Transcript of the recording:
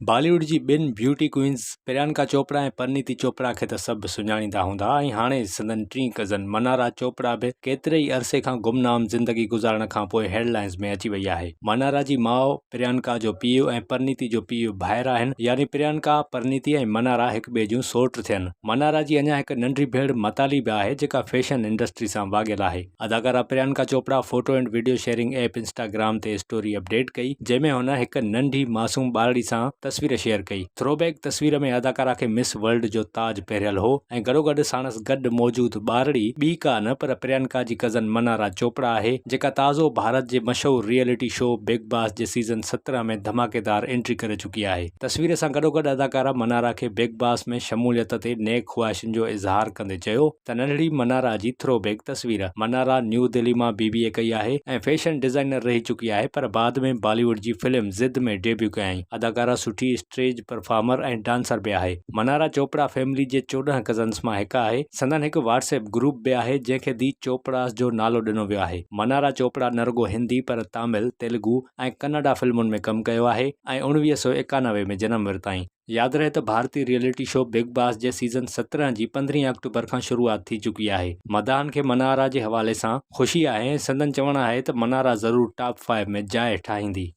बॉलीवुड जी ॿिनि beauty queens Priyanka Chopra ऐं परिणीति चोपड़ा खे त सभु सुञाणींदा हूंदा ऐं हाणे संदन टीं कज़न मनारा चोपड़ा बि केतिरे ई अरसे खां गुमनाम ज़िंदगी गुज़ारण खां पोइ हेडलाइंस में अची वई आहे। मनारा जी माउ प्रियंका जो पीउ ऐं परिणीति जो पीउ भाइर आहिनि, यानी प्रियंका, परिणीति ऐं मनारा हिक ॿिए जूं सोट थियनि। मनारा जी अञा हिकु नंढी भेण मताली बि आहे जेका फैशन इंडस्ट्री सां वाॻियल आहे। अदाकारा Priyanka Chopra photo and video sharing app Instagram ते स्टोरी अपडेट कई, जंहिंमें हुन हिकु नंढी मासूम ॿारड़ी सां तस्वीर शेयर कई। थ्रोबैक तस्वीर में अदाकारा खे मिस वर्ल्ड जो ताज पहिरियल हो ऐं गॾोगॾु साणस गॾु मौजूद ॿारड़ी ॿी का न पर प्रियंका जी कज़न मनारा चोपड़ा आहे, जेका ताज़ो भारत जे मशहूर रियलिटी शो बिग बॉस जे सीज़न 17 में धमाकेदार एंट्री करे चुकी आहे। तस्वीर सां गॾोगॾु अदाकारा मनारा खे बिग बॉस में शमूलियत ते नेक ख्वाहिशुनि जो इज़हार कंदे चयो त नंढड़ी मनारा जी थ्रोबैक तस्वीर। मनारा न्यू दिल्ली मां BBA कई आहे ऐं फैशन डिज़ाइनर रही चुकी आहे, पर बाद में बॉलीवुड जी फिल्म ज़िद में डेब्यू कयई। अदाकारा सुठी स्टेज परफॉर्मर ऐं डांसर भी आहे। मनारा चोपड़ा फैमिली जे 14 कज़न्स मां हिकु आहे। संदन हिकु व्हाट्सएप ग्रुप भी आहे जंहिंखे दी चोपड़ास जो नालो ॾिनो वियो आहे। मनारा चोपड़ा न रुगो हिंदी पर तमिल, तेलुगु ऐं कन्नड़ा फिल्मुनि में कमु कयो आहे ऐं 1991 में जनम वरिताई। यादि रहे त भारतीय रियलिटी शो बिग बॉस जे सीज़न 17 जी 15 अक्टूबर खां शुरूआत थी चुकी आहे। मदाहन खे मनारा जे हवाले सां ख़ुशी आहे ऐं संदन चवणु आहे त मनारा ज़रूरु टॉप 5 में जाइ ठाहींदी।